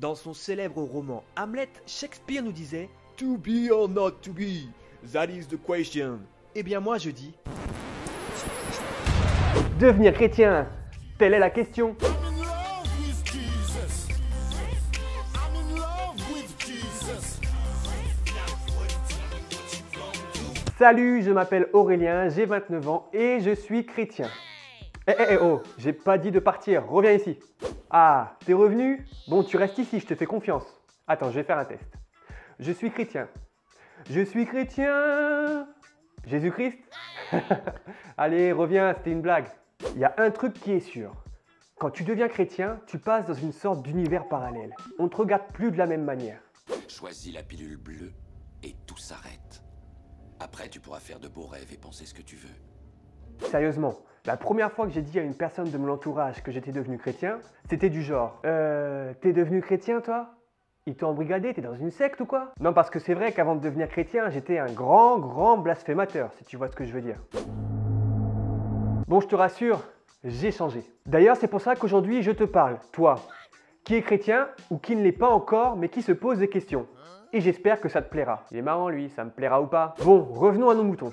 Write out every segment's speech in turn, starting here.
Dans son célèbre roman Hamlet, Shakespeare nous disait « To be or not to be, that is the question ». Eh bien moi je dis « Devenir chrétien, telle est la question. Salut, je m'appelle Aurélien, j'ai 29 ans et je suis chrétien. Oh, j'ai pas dit de partir, reviens ici. Ah, t'es revenu? Bon, tu restes ici, je te fais confiance. Attends, je vais faire un test. Je suis chrétien. Je suis chrétien. Jésus-Christ? Allez, reviens, c'était une blague. Il y a un truc qui est sûr. Quand tu deviens chrétien, tu passes dans une sorte d'univers parallèle. On ne te regarde plus de la même manière. Choisis la pilule bleue et tout s'arrête. Après, tu pourras faire de beaux rêves et penser ce que tu veux. Sérieusement, la première fois que j'ai dit à une personne de mon entourage que j'étais devenu chrétien, c'était du genre « T'es devenu chrétien toi ? Ils t'ont embrigadé, t'es dans une secte ou quoi ?» Non, parce que c'est vrai qu'avant de devenir chrétien, j'étais un grand blasphémateur, si tu vois ce que je veux dire. Bon, je te rassure, j'ai changé. D'ailleurs, c'est pour ça qu'aujourd'hui, je te parle, toi, qui es chrétien ou qui ne l'est pas encore, mais qui se pose des questions. Et j'espère que ça te plaira. Il est marrant lui, ça me plaira ou pas. Bon, revenons à nos moutons.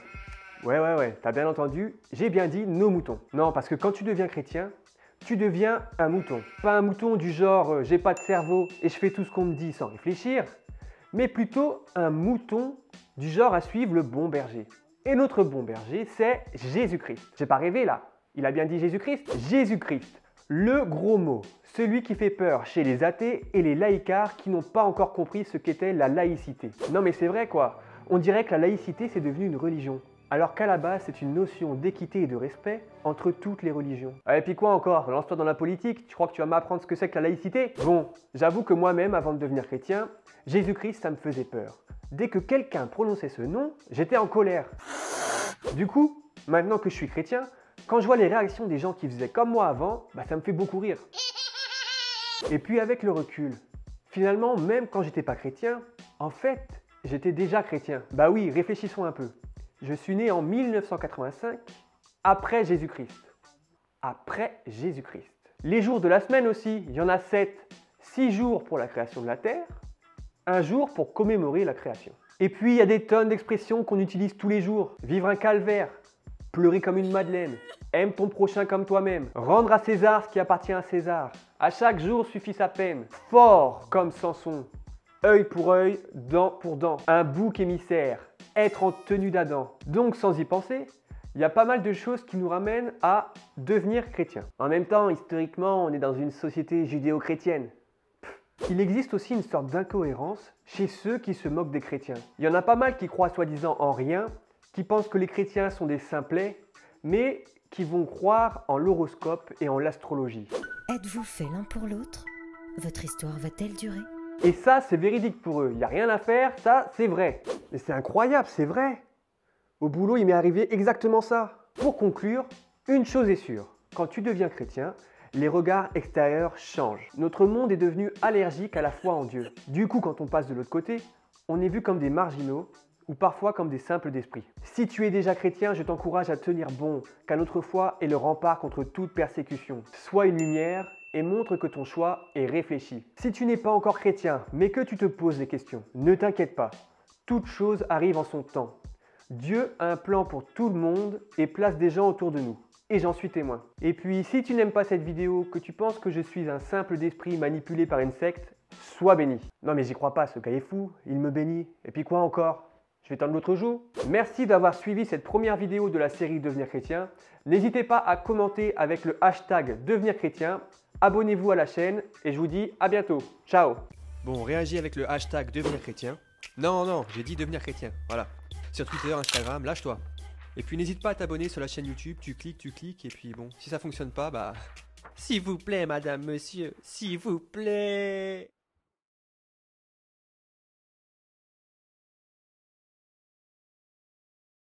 Ouais, t'as bien entendu, j'ai bien dit nos moutons. Non, parce que quand tu deviens chrétien, tu deviens un mouton. Pas un mouton du genre j'ai pas de cerveau et je fais tout ce qu'on me dit sans réfléchir, mais plutôt un mouton du genre à suivre le bon berger. Et notre bon berger, c'est Jésus-Christ. J'ai pas rêvé là, il a bien dit Jésus-Christ. Jésus-Christ, le gros mot, celui qui fait peur chez les athées et les laïcards qui n'ont pas encore compris ce qu'était la laïcité. Non mais c'est vrai quoi, on dirait que la laïcité c'est devenu une religion. Alors qu'à la base, c'est une notion d'équité et de respect entre toutes les religions. Et puis quoi encore? Lance-toi dans la politique, tu crois que tu vas m'apprendre ce que c'est que la laïcité? Bon, j'avoue que moi-même, avant de devenir chrétien, Jésus-Christ, ça me faisait peur. Dès que quelqu'un prononçait ce nom, j'étais en colère. Du coup, maintenant que je suis chrétien, quand je vois les réactions des gens qui faisaient comme moi avant, ça me fait beaucoup rire. Et puis avec le recul, finalement, même quand j'étais pas chrétien, en fait, j'étais déjà chrétien. Bah oui, réfléchissons un peu. Je suis né en 1985, après Jésus-Christ. Après Jésus-Christ. Les jours de la semaine aussi, il y en a 7. 6 jours pour la création de la Terre, 1 jour pour commémorer la création. Et puis, il y a des tonnes d'expressions qu'on utilise tous les jours. Vivre un calvaire, pleurer comme une madeleine, aime ton prochain comme toi-même, rendre à César ce qui appartient à César, à chaque jour suffit sa peine, fort comme Samson, œil pour œil, dent pour dent, un bouc émissaire, être en tenue d'Adam. Donc sans y penser, il y a pas mal de choses qui nous ramènent à devenir chrétien. En même temps, historiquement, on est dans une société judéo-chrétienne. Il existe aussi une sorte d'incohérence chez ceux qui se moquent des chrétiens. Il y en a pas mal qui croient soi-disant en rien, qui pensent que les chrétiens sont des simplets, mais qui vont croire en l'horoscope et en l'astrologie. Êtes-vous fait l'un pour l'autre? Votre histoire va-t-elle durer? Et ça, c'est véridique pour eux. Il n'y a rien à faire, ça, c'est vrai. Mais c'est incroyable, c'est vrai. Au boulot, il m'est arrivé exactement ça. Pour conclure, une chose est sûre. Quand tu deviens chrétien, les regards extérieurs changent. Notre monde est devenu allergique à la foi en Dieu. Du coup, quand on passe de l'autre côté, on est vu comme des marginaux ou parfois comme des simples d'esprit. Si tu es déjà chrétien, je t'encourage à tenir bon, car notre foi est le rempart contre toute persécution. Sois une lumière et montre que ton choix est réfléchi. Si tu n'es pas encore chrétien, mais que tu te poses des questions, ne t'inquiète pas. Toute chose arrive en son temps. Dieu a un plan pour tout le monde et place des gens autour de nous. Et j'en suis témoin. Et puis, si tu n'aimes pas cette vidéo, que tu penses que je suis un simple d'esprit manipulé par une secte, sois béni. Non mais j'y crois pas, ce gars est fou, il me bénit. Et puis quoi encore? Je vais tendre l'autre jour. Merci d'avoir suivi cette première vidéo de la série Devenir chrétien. N'hésitez pas à commenter avec le hashtag Devenir chrétien. Abonnez-vous à la chaîne et je vous dis à bientôt. Ciao. Bon, réagis avec le hashtag devenir chrétien. Non, j'ai dit devenir chrétien, voilà. Sur Twitter, Instagram, lâche-toi. Et puis n'hésite pas à t'abonner sur la chaîne YouTube, tu cliques, et puis bon, si ça fonctionne pas, s'il vous plaît, madame, monsieur, s'il vous plaît.